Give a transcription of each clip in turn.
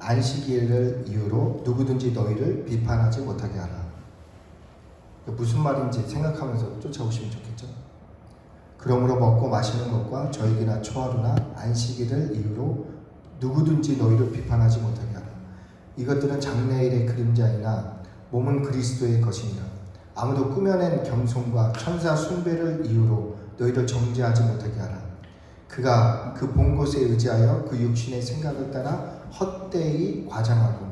안식일을 이유로 누구든지 너희를 비판하지 못하게 하라. 무슨 말인지 생각하면서 쫓아오시면 좋겠죠. 그러므로 먹고 마시는 것과 절기나 초하루나 안식일을 이유로 누구든지 너희를 비판하지 못하게 하라. 이것들은 장래일의 그림자이나 몸은 그리스도의 것이니라. 아무도 꾸며낸 겸손과 천사 숭배를 이유로 너희를 정죄하지 못하게 하라. 그가 그 본 것에 의지하여 그 육신의 생각을 따라 헛되이 과장하고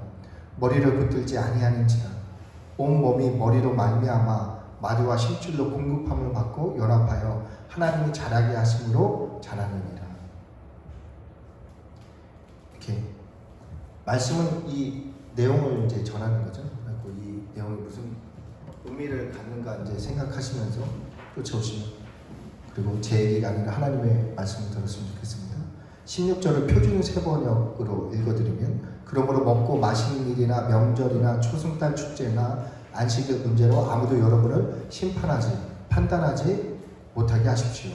머리를 붙들지 아니하는지라. 온 몸이 머리로 말미암아 마디와 심줄로 공급함을 받고 연합하여 하나님이 자라게 하심으로 자라느니라. 이렇게 말씀은 이 내용을 이제 전하는 거죠. 그리고 이 내용이 무슨 의미를 갖는가 이제 생각하시면서 쫓아오시면, 그리고 제 얘기가 아니라 하나님의 말씀을 들었으면 좋겠습니다. 16절을 표준 세번역으로 읽어드리면, 그러므로 먹고 마시는 일이나 명절이나 초승달 축제나 안식일 문제로 아무도 여러분을 심판하지 판단하지 못하게 하십시오.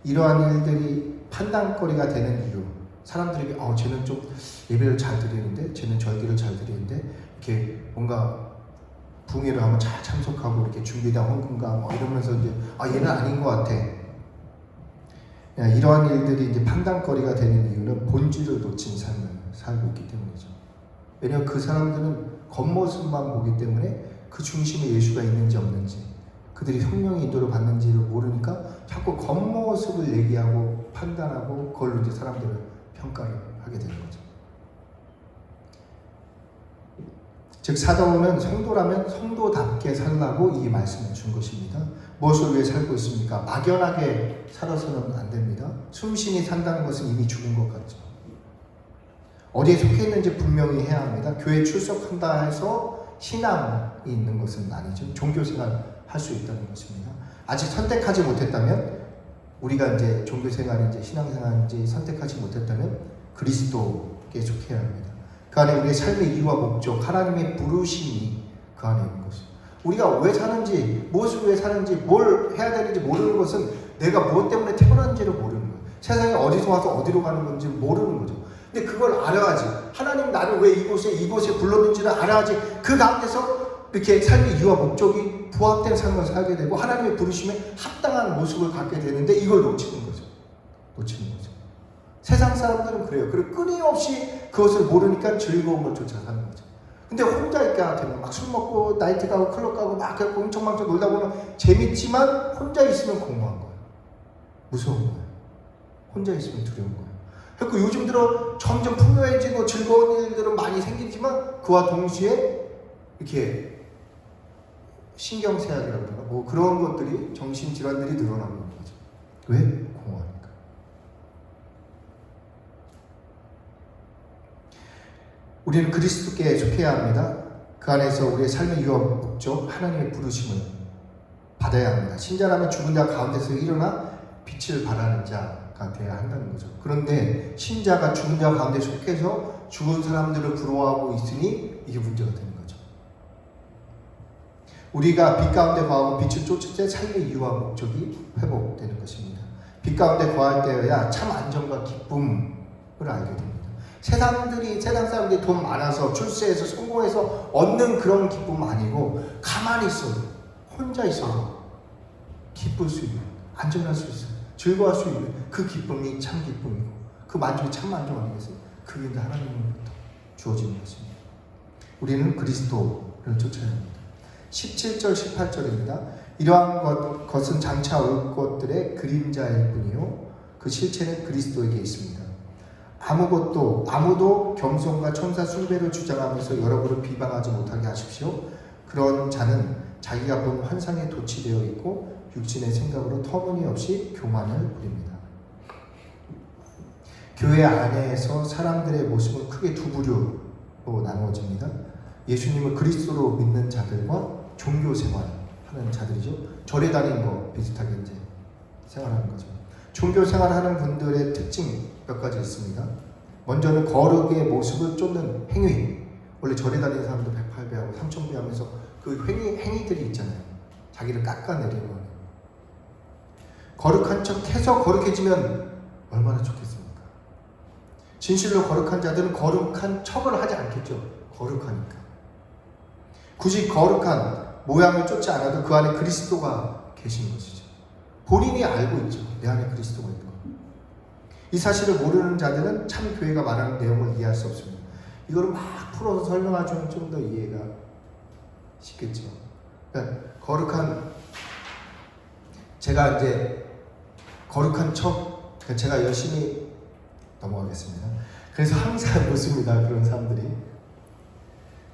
이러한 일들이 판단거리가 되는 이유, 사람들에게 쟤는 좀 예배를 잘 드리는데, 쟤는 절기를 잘 드리는데, 이렇게 뭔가 붕해를 하면 잘 참석하고 이렇게 준비된 헌금과 이러면서 이제 얘는 아닌 것 같아. 이러한 일들이 이제 판단거리가 되는 이유는 본질을 놓친 삶을 살고 있기 때문이죠. 왜냐하면 그 사람들은 겉모습만 보기 때문에 그 중심에 예수가 있는지 없는지, 그들이 성령의 인도를 받는지를 모르니까 자꾸 겉모습을 얘기하고 판단하고 그걸로 이제 사람들을 평가를 하게 되는 거죠. 즉 사도는 성도라면 성도답게 살라고 이 말씀을 준 것입니다. 무엇을 위해 살고 있습니까? 막연하게 살아서는 안 됩니다. 숨쉬니 산다는 것은 이미 죽은 것 같죠. 어디에 속해 있는지 분명히 해야 합니다. 교회 출석한다 해서 신앙이 있는 것은 아니죠. 종교생활 할 수 있다는 것입니다. 아직 선택하지 못했다면, 우리가 이제 종교생활인지 신앙생활인지 선택하지 못했다면 그리스도께 속해야 합니다. 그 안에 우리의 삶의 이유와 목적, 하나님의 부르심이 그 안에 있는 것입니다. 우리가 왜 사는지, 무엇을 위해 사는지, 뭘 해야 되는지 모르는 것은 내가 무엇 때문에 태어난지를 모르는 거예요. 세상에 어디서 와서 어디로 가는 건지 모르는 거죠. 근데 그걸 알아야지. 하나님 나를 왜 이곳에 불렀는지를 알아야지. 그 가운데서 이렇게 삶의 이유와 목적이 부합된 삶을 살게 되고 하나님의 부르심에 합당한 모습을 갖게 되는데, 이걸 놓치는 거죠. 세상 사람들은 그래요. 그리고 끊임없이 그것을 모르니까 즐거움을 쫓아 사는 거죠. 근데 혼자 있게 되면 막 술 먹고 나이트 가고 클럽 가고 막 엉청망청 놀다 보면 재밌지만 혼자 있으면 공허한 거예요. 무서운 거예요. 혼자 있으면 두려운 거예요. 그리고 요즘 들어 점점 풍요해지고 즐거운 일들은 많이 생기지만 그와 동시에 이렇게 신경쇠약이라고 그러나 그런 것들이, 정신질환들이 늘어나고 있는 거죠. 왜? 공허하니까. 우리는 그리스도께 속해야 합니다. 그 안에서 우리의 삶의 이유와 목적, 하나님의 부르심을 받아야 합니다. 신자라면 죽은 자 가운데서 일어나 빛을 발하는 자가 되어야 한다는 거죠. 그런데 신자가 죽은 자 가운데 속해서 죽은 사람들을 부러워하고 있으니 이게 문제가 되는 거죠. 우리가 빛 가운데 거하고 빛을 쫓을 때 삶의 이유와 목적이 회복되는 것입니다. 빛 가운데 거할 때여야 참 안정과 기쁨을 알게 됩니다. 세상 사람들이 돈 많아서 출세해서 성공해서 얻는 그런 기쁨 아니고, 가만히 있어도, 혼자 있어도 기쁠 수 있는, 안전할 수 있어요. 즐거워할 수 있는 그 기쁨이 참 기쁨이고, 그 만족이 참 만족 아니겠어요? 그게 이제 하나님으로부터 주어지는 것입니다. 우리는 그리스도를 쫓아야 합니다. 17절 18절입니다. 이러한 것은 장차 올 것들의 그림자일 뿐이요 그 실체는 그리스도에게 있습니다. 아무도 겸손과 천사 숭배를 주장하면서 여러분을 비방하지 못하게 하십시오. 그런 자는 자기가 본 환상에 도취되어 있고 육신의 생각으로 터무니없이 교만을 부립니다. 교회 안에서 사람들의 모습은 크게 두 부류로 나누어집니다. 예수님을 그리스도로 믿는 자들과 종교 생활하는 자들이죠. 절에 다니는 거 비슷하게 이제 생활하는 거죠. 종교 생활하는 분들의 특징 몇 가지 있습니다. 먼저는 거룩의 모습을 쫓는 행위. 원래 절에 다니는 사람도 108배하고 3000배 하면서 그 행위들이 있잖아요. 자기를 깎아내리는 거예요. 거룩한 척 해서 거룩해지면 얼마나 좋겠습니까? 진실로 거룩한 자들은 거룩한 척을 하지 않겠죠. 거룩하니까. 굳이 거룩한 모양을 쫓지 않아도 그 안에 그리스도가 계신 것이죠. 본인이 알고 있죠. 내 안에 그리스도가 있는 거. 이 사실을 모르는 자들은 참 교회가 말하는 내용을 이해할 수 없습니다. 이거를 막 풀어서 설명하면 좀 더 이해가 쉽겠죠. 그러니까 제가 이제 거룩한 척, 그러니까 제가 열심히 넘어가겠습니다. 그래서 항상 묻습니다. 그런 사람들이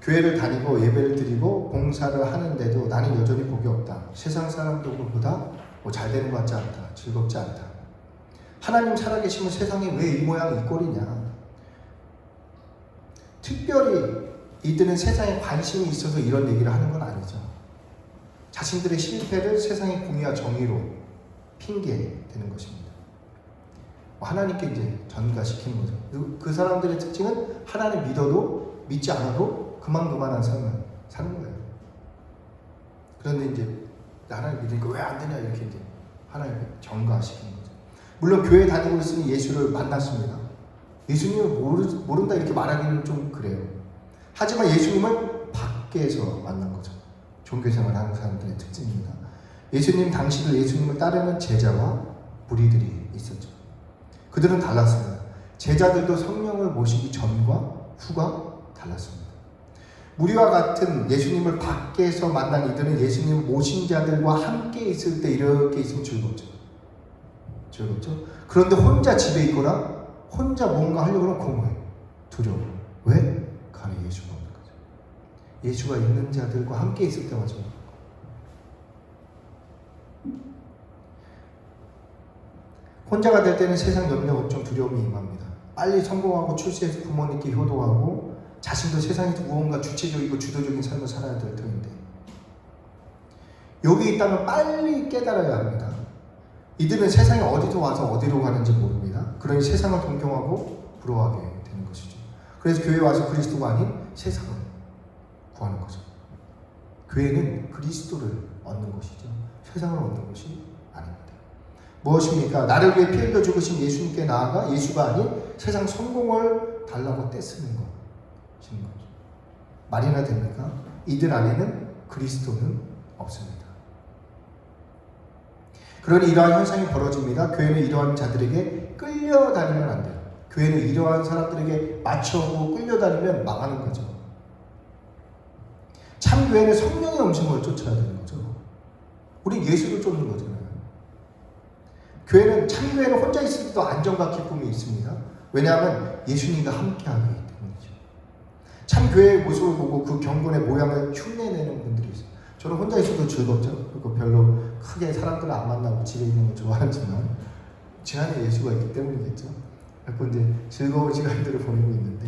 교회를 다니고 예배를 드리고 봉사를 하는데도 나는 여전히 복이 없다. 세상 사람들보다 잘 되는 것 같지 않다. 즐겁지 않다. 하나님 살아계시면 세상에 왜 이 모양 이 꼴이냐. 특별히 이들은 세상에 관심이 있어서 이런 얘기를 하는 건 아니죠. 자신들의 실패를 세상의 공의와 정의로 핑계대는 것입니다. 하나님께 이제 전가시키는 거죠. 그 사람들의 특징은 하나님 믿어도 믿지 않아도 그만한 삶을 사는 거예요. 그런데 이제 하나님 믿으니까 왜 안 되냐 이렇게 이제 하나님께 전가시키는 거죠. 물론 교회 다니고 있으니 예수를 만났습니다. 예수님을 모른다 이렇게 말하기는 좀 그래요. 하지만 예수님을 밖에서 만난 거죠. 종교생활 하는 사람들의 특징입니다. 예수님을 따르는 제자와 무리들이 있었죠. 그들은 달랐습니다. 제자들도 성령을 모시기 전과 후가 달랐습니다. 무리와 같은 예수님을 밖에서 만난 이들은 예수님 모신 자들과 함께 있을 때 이렇게 있으면 즐겁죠. 그런데 혼자 집에 있거나 혼자 뭔가 하려고 하면 공허해. 두려워. 왜? 그 안에 예수가 없는 거죠. 예수가 있는 자들과 함께 있을 때만 즐거운 거예요. 혼자가 될 때는 세상 염려, 걱정, 두려움이 임합니다. 빨리 성공하고 출세해서 부모님께 효도하고 자신도 세상에서 무언가 주체적이고 주도적인 삶을 살아야 될 터인데 여기 있다면 빨리 깨달아야 합니다. 이들은 세상에 어디서 와서 어디로 가는지 모릅니다. 그러니 세상을 동경하고 부러워하게 되는 것이죠. 그래서 교회에 와서 그리스도가 아닌 세상을 구하는 거죠. 교회는 그리스도를 얻는 것이죠. 세상을 얻는 것이 아닙니다. 무엇입니까? 나를 위해 피 흘려 죽으신 예수님께 나아가 예수가 아닌 세상 성공을 달라고 떼쓰는 것인 거죠. 말이나 됩니까? 이들 안에는 그리스도는 없습니다. 그러니 이러한 현상이 벌어집니다. 교회는 이러한 자들에게 끌려다니면 안 돼요. 교회는 이러한 사람들에게 맞춰오고 끌려다니면 망하는 거죠. 참 교회는 성령의 음성을 쫓아야 되는 거죠. 우리 예수를 쫓는 거잖아요. 교회는 참 교회는 혼자 있을 때도 안정과 기쁨이 있습니다. 왜냐하면 예수님과 함께하기 때문이죠. 참 교회의 모습을 보고 그 경건의 모양을 흉내내는 분들이 있어요. 저는 혼자 있어도 즐겁죠. 그리고 별로 크게 사람들을 안 만나고 집에 있는 걸 좋아하지만 제 안에 예수가 있기 때문이겠죠. 그래서 이제 즐거운 시간들을 보내고 있는데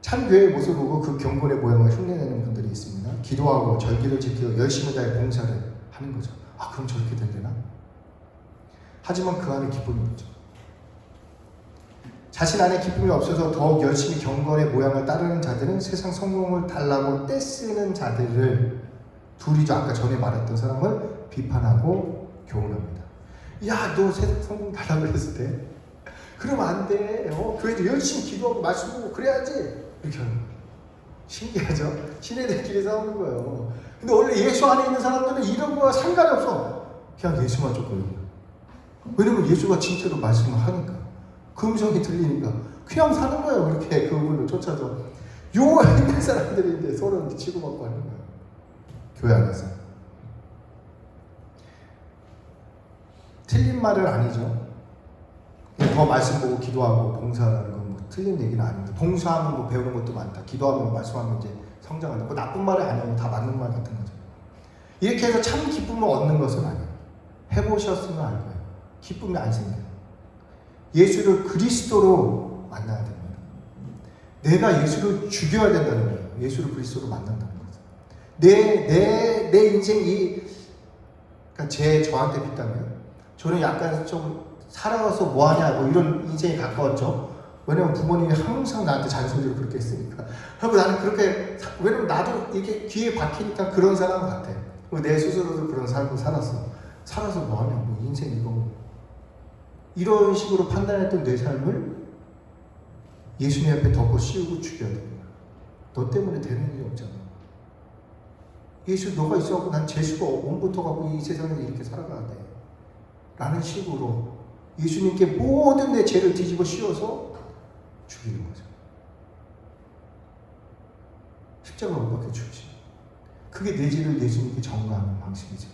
참 교회의 모습을 보고 그 경건의 모양을 흉내내는 분들이 있습니다. 기도하고 절기를 지키고 열심히 다해 봉사를 하는 거죠. 아, 그럼 저렇게 되려나? 하지만 그 안에 기쁨이 없죠. 자신 안에 기쁨이 없어서 더욱 열심히 경건의 모양을 따르는 자들은 세상 성공을 달라고 떼쓰는 자들을 둘이죠. 아까 전에 말했던 사람을 비판하고 교훈합니다. 야, 너 세상 성공 달라고 그랬을 때 그러면 안 돼. 교회도 열심히 기도하고 말씀 보고 그래야지. 이렇게 하는 거예요. 신기하죠? 신의들끼리 싸우는 거예요. 근데 원래 예수 안에 있는 사람들은 이런 거와 상관이 없어. 그냥 예수만 쫓거든요. 왜냐면 예수가 진짜로 말씀을 하니까 그 음성이 들리니까 그냥 사는 거예요. 그렇게 그분을 쫓아서 요가 있는 사람들이 이제 서로 치고받고 하는 거예요. 교회 안에서 틀린 말은 아니죠. 더 말씀 보고 기도하고 봉사하는 건 뭐 틀린 얘기는 아닙니다. 봉사하면 뭐 배우는 것도 많다. 기도하면 말씀하면 이제 성장한다. 뭐 나쁜 말이 아니에요. 다 맞는 말 같은 거죠. 이렇게 해서 참 기쁨을 얻는 것은 아니에요. 해보셨으면 알 거예요. 기쁨이 안 생겨요. 예수를 그리스도로 만나야 됩니다. 내가 예수를 죽여야 된다는 거예요. 예수를 그리스도로 만난다는 거죠. 내 인생이, 그러니까 저한테 빗다면, 저는 약간 좀 살아서 뭐하냐, 뭐 이런 인생에 가까웠죠. 왜냐면 부모님이 항상 나한테 잔소리를 그렇게 했으니까. 그리고 나는 그렇게, 왜냐면 나도 이렇게 귀에 박히니까 그런 사람 같아. 내 스스로도 그런 삶을 살았어. 살아서 뭐하냐, 뭐 인생 이거. 이런 식으로 판단했던 내 삶을 예수님 앞에 덮어 씌우고 죽여야 되는 거야. 너 때문에 되는 일이 없잖아. 예수 너가 있어갖고 난 재수가 온부터 갖고 이 세상에 이렇게 살아가야 돼. 라는 식으로 예수님께 모든 내 죄를 뒤집어 씌워서 죽이는 거죠. 십자가 못 박혀 죽지. 그게 내 죄를 예수님께 전가하는 방식이죠.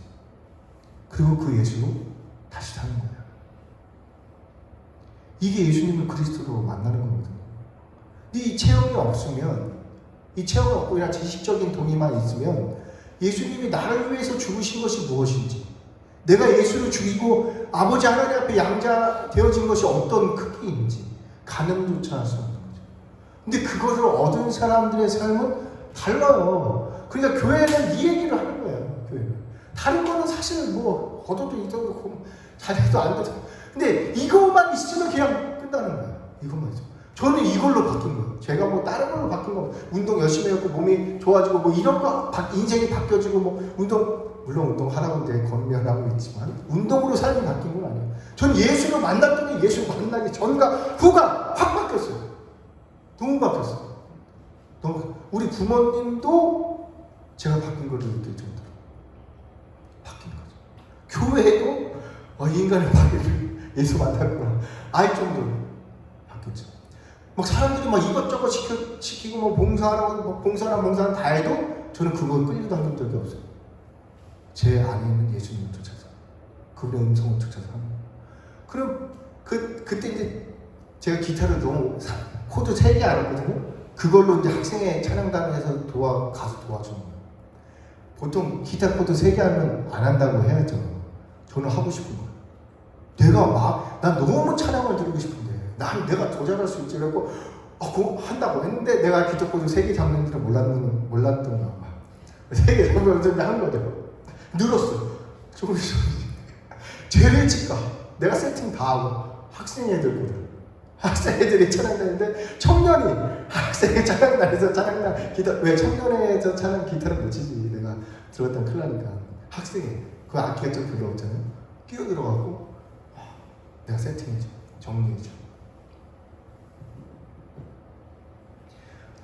그리고 그 예수로 다시 사는 거야. 이게 예수님을 그리스도로 만나는 거거든요. 이 체험이 없으면, 이 체험이 없고 그냥 지식적인 동의만 있으면 예수님이 나를 위해서 죽으신 것이 무엇인지, 내가 예수를 죽이고 아버지 하나님 앞에 양자 되어진 것이 어떤 크기인지 가늠조차 할 수 없는 거죠. 근데 그것을 얻은 사람들의 삶은 달라요. 그러니까 교회는 이 얘기를 하는 거예요. 교회는. 다른 거는 사실 뭐 얻어도 잊어도 잘해도 안 되죠. 근데 이것만 있으면 그냥 끝나는 거예요. 이것만 있으면. 저는 이걸로 바뀐 거예요. 제가 뭐 다른 걸로 바뀐 거, 운동 열심히 해갖고 몸이 좋아지고 뭐 이런 거, 인생이 바뀌어지고 뭐 물론 운동하라고 내 권면하고 있지만 운동으로 삶이 바뀐 건 아니에요. 전 예수를 만났더니 예수 만나기 전과 후가 확 바뀌었어요. 너무 바뀌었어요. 우리 부모님도 제가 바뀐 걸 느낄 정도로 바뀐 거죠. 교회도 인간의 바뀌를 예수 만났구나 알 정도로 바뀌었죠. 막 사람들이 막 이것저것 시키고 뭐 봉사하라고 뭐 봉사는 다 해도 저는 그거 끌려다닌 적이 없어요. 제 안에 있는 예수님을 쫓아서 그분의 음성을 쫓아서 하는 거예요. 그럼 그때 이제 제가 기타를 너무 코드 3개 알았거든요. 그걸로 이제 학생회 찬양단에서 가서 도와주는 거예요. 보통 기타 코드 3개 하면 안 한다고 해야죠. 저는 하고 싶은 거예요. 난 너무 찬양을 드리고 싶은데 내가 더 잘할 수 있지. 그래갖고 그거 한다고 했는데 내가 기타 코드 3개 잡는 줄은 몰랐던 거. 3개 잡으면 한 거죠. 늘었어. 조금씩. 죄를 질까? 내가 세팅 다 하고 학생애들거든. 학생애들이 찬양단인데 청년이 학생회 찬양단에서 찬양단 기타, 왜 청년회에서 찬양 기타를 못 치지. 내가 들어갔다면 큰일 나니까 학생회 그 악기가 좀 별로 없잖아요. 끼어 들어가고 내가 세팅해줘, 정리해줘.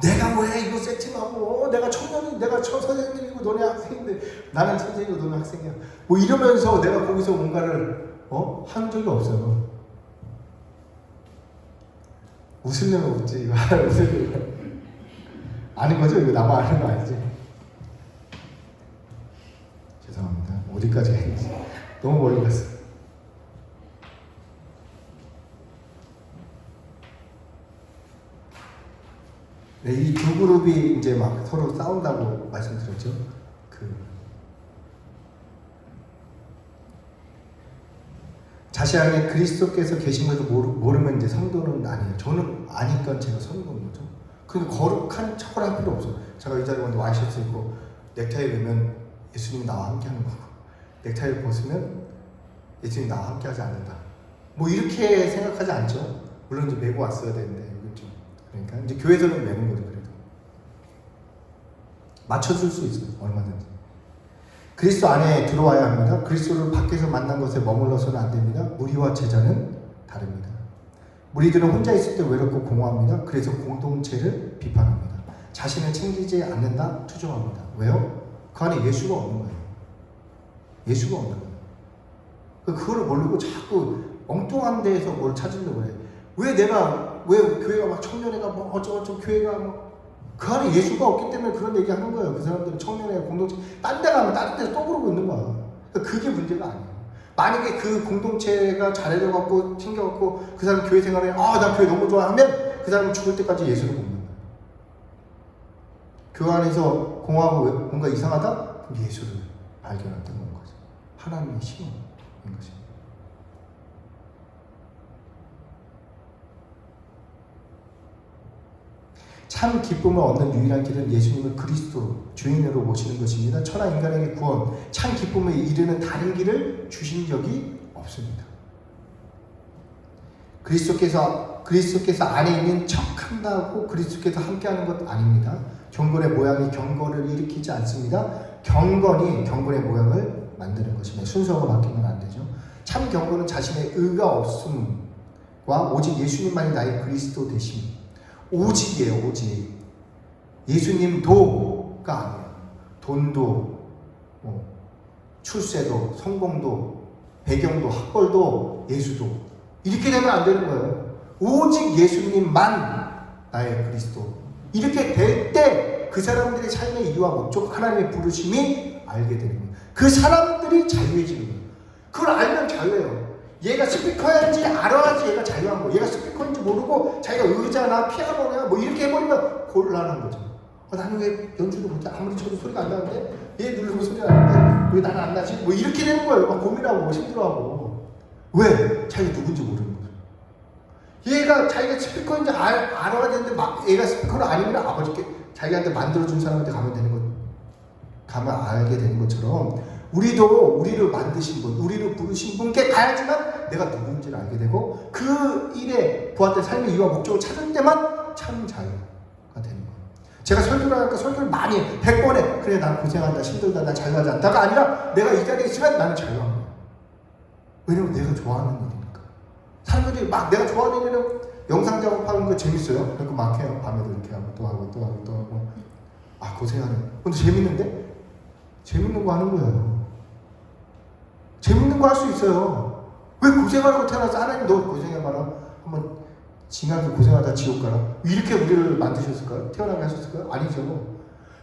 내가 왜 이거 세팅하고 내가 청년이 내가 선생님이고 너네 학생인데 나는 선생이고 너는 학생이야 뭐 이러면서 내가 거기서 뭔가를 한 적이 없어요. 웃으려면 웃지 이거 웃으려면 아는 거죠? 이거 나만 아는 거 아니지? 죄송합니다. 어디까지 했는지 너무 멀리 갔어. 네, 이 두 그룹이 이제 막 서로 싸운다고 말씀드렸죠. 자신 안에 그리스도께서 계신 것을 모르면 이제 성도는 아니에요. 저는 아니까 제가 선거인 거죠. 그러니까 거룩한 척을 할 필요 없어요. 제가 이 자리에 왔는데 와이셔츠 입고 넥타이 매면 예수님이 나와 함께 하는 거고, 넥타이를 벗으면 예수님이 나와 함께 하지 않는다. 뭐 이렇게 생각하지 않죠. 물론 이제 메고 왔어야 되는데 이건 좀 그러니까 이제 교회에서는 매는 거죠. 그래도 맞춰줄 수 있어요. 얼마든지. 그리스도 안에 들어와야 합니다. 그리스도를 밖에서 만난 것에 머물러서는 안 됩니다. 무리와 제자는 다릅니다. 무리들은 혼자 있을 때 외롭고 공허합니다. 그래서 공동체를 비판합니다. 자신을 챙기지 않는다, 투정합니다. 왜요? 그 안에 예수가 없는 거예요. 예수가 없는 거예요. 그거를 모르고 자꾸 엉뚱한 데에서 뭘 찾으려고 그래. 왜 교회가 막 청년회가 뭐 어쩌고저쩌고 교회가 뭐 그 안에 예수가 없기 때문에 그런 얘기 하는 거예요. 그 사람들은 청년회 공동체 딴 데 가면 다른 데서 또 그러고 있는 거야. 그러니까 그게 문제가 아니에요. 만약에 그 공동체가 잘해져 갖고 챙겨 갖고 그 사람 교회 생활에 나 교회 너무 좋아 하면 그 사람은 죽을 때까지 예수를 못 만나요. 그 안에서 공허하고 뭔가 이상하다? 그럼 예수를 발견했다는 거죠. 하나님의 신인 것입니다. 참 기쁨을 얻는 유일한 길은 예수님을 그리스도 주인으로 모시는 것입니다. 천하 인간에게 구원, 참 기쁨에 이르는 다른 길을 주신 적이 없습니다. 그리스도께서 안에 있는 척한다고 그리스도께서 함께하는 것 아닙니다. 경건의 모양이 경건을 일으키지 않습니다. 경건이 경건의 모양을 만드는 것입니다. 순서가 바뀌면 안 되죠. 참 경건은 자신의 의가 없음과 오직 예수님만이 나의 그리스도 되심, 오직이에요, 오직. 예수님도가 아니에요. 돈도, 출세도, 성공도, 배경도, 학벌도, 예수도. 이렇게 되면 안 되는 거예요. 오직 예수님만 나의 그리스도. 이렇게 될 때 그 사람들의 삶의 이유와 목적, 하나님의 부르심이 알게 되는 거예요. 그 사람들이 자유해지는 거예요. 그걸 알면 자유해요. 얘가 스피커인지 알아야지 얘가 자유한 거예요. 얘가 스피커인지 모르고 자기가 의자나 피아노나 뭐 이렇게 해버리면 곤란한 거죠. 나는 왜 연주도 못해? 아무리 쳐도 소리가 안 나는데 얘 누르면 소리가 나는데 왜 나는 안 나지? 뭐 이렇게 되는 거예요. 막 고민하고 힘들어하고. 왜? 자기가 누군지 모르는 거죠. 얘가 자기가 스피커인지 알아야 되는데 막 얘가 스피커는 아니면 아버지께 자기한테 만들어준 사람한테 가면 되는 거, 가면 알게 되는 것처럼 우리도 우리를 만드신 분, 우리를 부르신 분께 가야지만 내가 누군지를 알게 되고 그 일에 보았던 삶의 이유와 목적을 찾을 때만 참 자유가 되는 거예요. 제가 설교를 하니까 설교를 많이 100번에 그래 난 고생한다, 힘들다, 나 자유하지 않다가 아니라 내가 이 자리에 있으면 나는 자유한 거예요. 왜냐면 내가 좋아하는 일이니까. 사람들이 막 내가 좋아하는 일은 영상 작업하는 거 재밌어요. 그래서 막 해요. 밤에도 이렇게 하고 또 하고 또 하고 또 하고. 아 고생하네. 근데 재밌는데? 재밌는 거 하는 거예요. 재밌는 거 할 수 있어요. 왜 고생하라고 태어나서 하나님 너 고생해봐라. 한번 징하게 고생하다 지옥 가라. 이렇게 우리를 만드셨을까요? 태어나게 하셨을까요? 아니죠.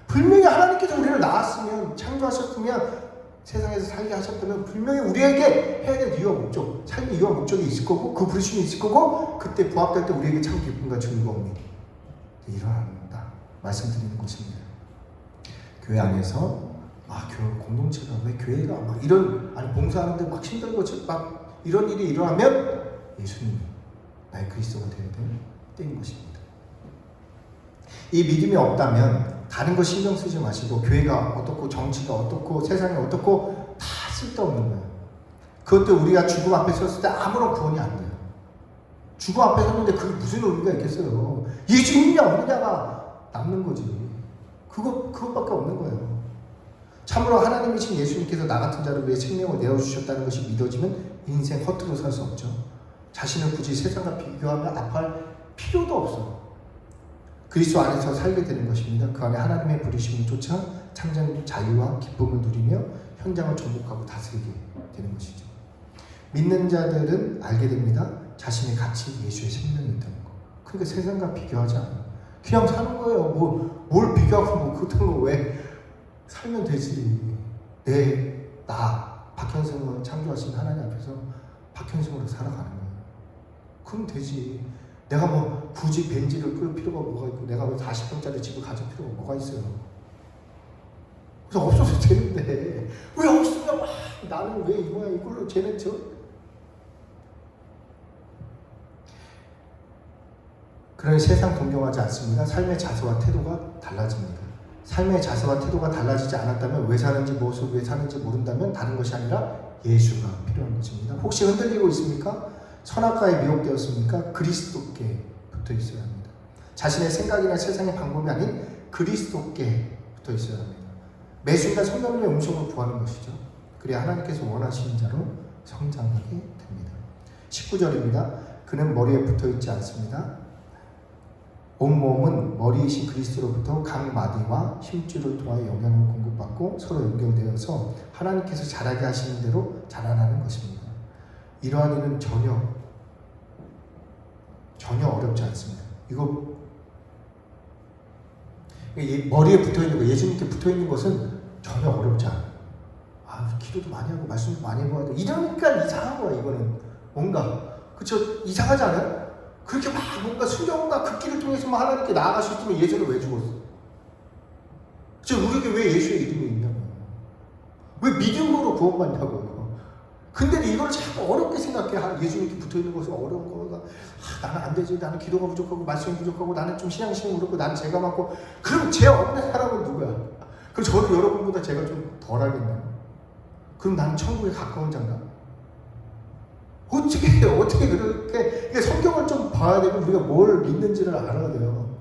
분명히 하나님께서 우리를 낳았으면 창조하셨으면 세상에서 살게 하셨다면 분명히 우리에게 해야 될 이유와 목적, 삶의 이유와 목적이 있을 거고 그 부르심이 있을 거고 그때 부합될 때 우리에게 참 기쁨과 즐거움이 일어난다 말씀드리는 것입니다. 교회 안에서 교회 공동체가 왜 교회가 막 이런 봉사하는데 막 힘든 거지 막 이런 일이 일어나면 예수님이 나의 그리스도가 되어야 되는 때인 것입니다. 이 믿음이 없다면 다른 거 신경 쓰지 마시고 교회가 어떻고 정치가 어떻고 세상이 어떻고 다 쓸데없는 거예요. 그것도 우리가 죽음 앞에 섰을 때 아무런 구원이 안 돼요. 죽음 앞에 섰는데 그게 무슨 의미가 있겠어요. 예수 있느냐 없느냐가 남는 거지. 그것밖에 없는 거예요. 참으로 하나님이신 예수님께서 나 같은 자를 위해 생명을 내어주셨다는 것이 믿어지면 인생 허투루 살 수 없죠. 자신을 굳이 세상과 비교하며 아파할 필요도 없어요. 그리스도 안에서 살게 되는 것입니다. 그 안에 하나님의 부르심을 쫓아 참된 자유와 기쁨을 누리며 현장을 정복하고 다스리게 되는 것이죠. 믿는 자들은 알게 됩니다. 자신의 가치 예수의 생명이 있다는 거. 그러니까 세상과 비교하지 않아요. 그냥 사는 거예요. 뭘 비교하고 그런 거 왜 살면 되지. 나 박현승을 창조하신 하나님 앞에서 박현승으로 살아가는 거예요. 그럼 되지. 내가 굳이 벤지를 끌 필요가 뭐가 있고 내가 왜 40평짜리 집을 가질 필요가 뭐가 있어요. 그래서 없어도 되는데 왜 없으면 나는 왜 이거야 이걸로 쟤는 그런 세상 동경하지 않습니다. 삶의 자세와 태도가 달라집니다. 삶의 자세와 태도가 달라지지 않았다면 왜 사는지 무엇을 왜 사는지 모른다면 다른 것이 아니라 예수가 필요한 것입니다. 혹시 흔들리고 있습니까? 선악과에 미혹되었습니까? 그리스도께 붙어 있어야 합니다. 자신의 생각이나 세상의 방법이 아닌 그리스도께 붙어 있어야 합니다. 매 순간 성령님의 음성을 구하는 것이죠. 그래야 하나님께서 원하시는 자로 성장하게 됩니다. 19절입니다. 그는 머리에 붙어 있지 않습니다. 온 몸은 머리이신 그리스도로부터 각 마디와 힘줄을 통하여 영향을 공급받고 서로 연결되어서 하나님께서 자라게 하시는 대로 자라나는 것입니다. 이러한 일은 전혀 어렵지 않습니다. 이거 머리에 붙어있는 거, 예수님께 붙어있는 것은 전혀 어렵지 않아요. 기도도 많이 하고 말씀도 많이 해봐야 돼. 이러니까 이상한 거야. 이거는 뭔가 그쵸? 이상하지 않아요? 그렇게 막 뭔가 순종과 그 길을 통해서 하나님께 나아갈 수 있으면 예수는 왜 죽었어? 그쵸? 우리에게 왜 예수의 이름이 있냐고요. 왜 믿음으로 구원받냐고요. 근데 이걸 자꾸 어렵게 생각해. 예수님께 붙어있는 것은 어려운 거가 나는 안 되지. 나는 기도가 부족하고 말씀이 부족하고 나는 좀 신앙심이 부족하고 나는 죄가 많고. 그럼 죄 없는 사람은 누구야? 그럼 저도 여러분보다 죄가 좀 덜하겠네요. 그럼 나는 천국에 가까운 자인가? 어떻게 그렇게 성경을 좀 봐야 되고 우리가 뭘 믿는지를 알아야 돼요.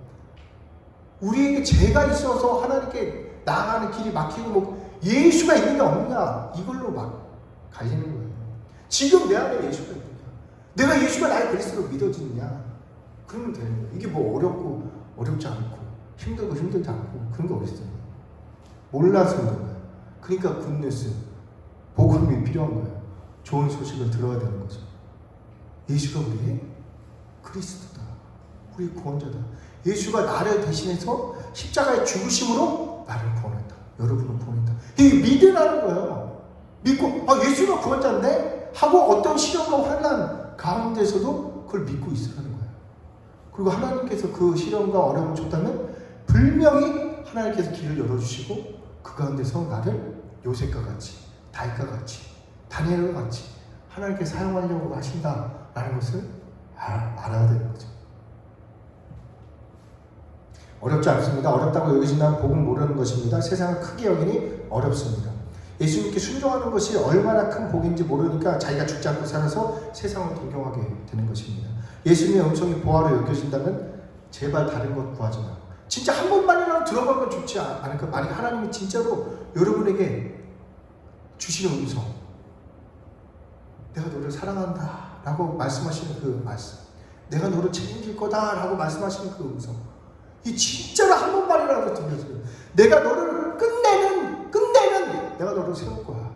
우리에게 죄가 있어서 하나님께 나아가는 길이 막히고 예수가 있느냐 없느냐 이걸로 막 갈리는 거예요. 지금 내 안에 예수가 있느냐, 내가 예수가 나의 그리스도로 믿어지느냐, 그러면 되는 거예요. 이게 뭐 어렵고 어렵지 않고 힘들고 힘들지 않고 그런 게 어딨어요. 몰라서 그런 거예요. 그러니까 굿뉴스, 복음이 필요한 거예요. 좋은 소식을 들어야 되는 거죠. 예수가 우리의 그리스도다. 우리 구원자다. 예수가 나를 대신해서 십자가의 죽으심으로 나를 구원했다. 여러분을 구원했다. 이게 믿으라는 거예요. 믿고 예수가 구원자인데 하고 어떤 시련과 환난 가운데서도 그걸 믿고 있으라는 거예요. 그리고 하나님께서 그 시련과 어려움을 줬다면 분명히 하나님께서 길을 열어주시고 그 가운데서 나를 요셉과 같이, 다윗과 같이, 다니엘과 같이 하나님께서 사용하려고 하신다라는 것을 알아야 되는 거죠. 어렵지 않습니다. 어렵다고 여기진다면 복음 모르는 것입니다. 세상을 크게 여기니 어렵습니다. 예수님께 순종하는 것이 얼마나 큰 복인지 모르니까 자기가 죽지 않고 살아서 세상을 동경하게 되는 것입니다. 예수님의 음성이 보화로 여겨진다면 제발 다른 것 구하지 말고 진짜 한 번만이라도 들어보면 좋지 않을까? 만약 하나님이 진짜로 여러분에게 주시는 음성, 내가 너를 사랑한다 라고 말씀하시는 그 말씀, 내가 너를 책임질 거다 라고 말씀하시는 그 음성, 이 진짜로 한 번만이라도 들려줘요. 내가 너를 끝내는 내가 너를 세울 거야.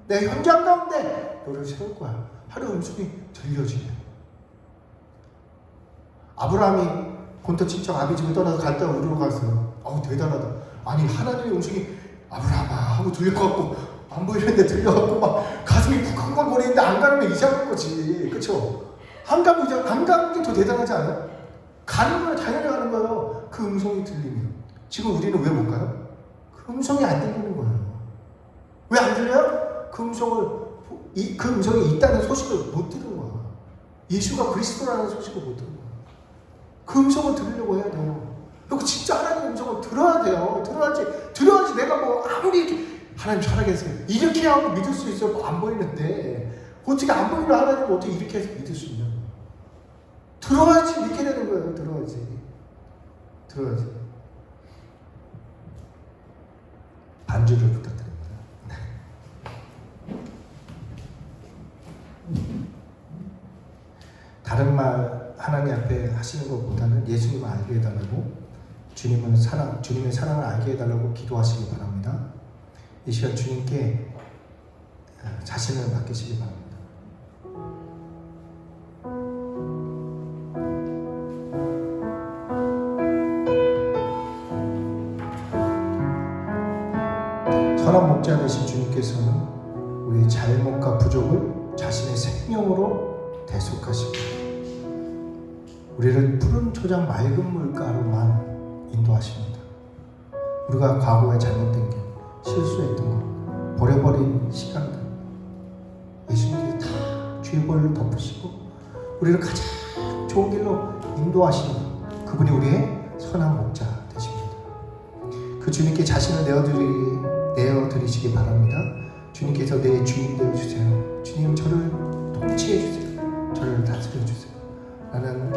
내 현장 가운데 너를 세울 거야 하는 음성이 들려지네요. 아브라함이 본토 친척 아비 집을 떠나서 갈대아 우르로 갔어요. 대단하다. 아니 하나님의 음성이 아브라함아 하고 들려갖고 안 보이는데 들려갖고 막 가슴이 쿵쿵거리는데 안 가면 이상한 거지. 그쵸? 안 가는 게 더 대단하지 않아요? 가는 거예요. 당연히 가는 거예요. 그 음성이 들리면. 지금 우리는 왜 못 가요? 그 음성이 안 들리는 거예요. 왜 안 들려요? 그 음성이 있다는 소식을 못 들은 거예요. 예수가 그리스도라는 소식을 못 들은 거예요. 그 음성을 들으려고 해야 돼요. 그리고 진짜 하나님의 음성을 들어야 돼요. 들어야지 내가 뭐 아무리 이렇게 하나님 살아계세요 이렇게 하고 믿을 수 있어요. 안 보이는데 어떻게 안 보이는 하나님을 어떻게 이렇게 해서 믿을 수 있냐고. 들어야지 믿게 되는 거예요. 들어야지. 반주를 부탁드립니다. 다른 말 하나님 앞에 하시는 것보다는 예수님을 알게 해달라고, 주님의 사랑을 알게 해달라고 기도하시기 바랍니다. 이 시간 주님께 자신을 맡기시기 바랍니다. 선한 목자 되신 주님께서는 우리의 잘못과 부족을 자신의 생명으로 대속하시고 우리를 푸른 초장 맑은 물가로만 인도하십니다. 우리가 과거에 잘못된 길, 실수했던 것, 버려버린 시간들 예수님께서 다 죄벌을 덮으시고 우리를 가장 좋은 길로 인도하시는 그분이 우리의 선한 목자 되십니다. 그 주님께 자신을 내어드리시기 바랍니다. 주님께서 내 주인 되어주세요. 주님 저를 통치해주세요. 저를 다스려주세요. 나는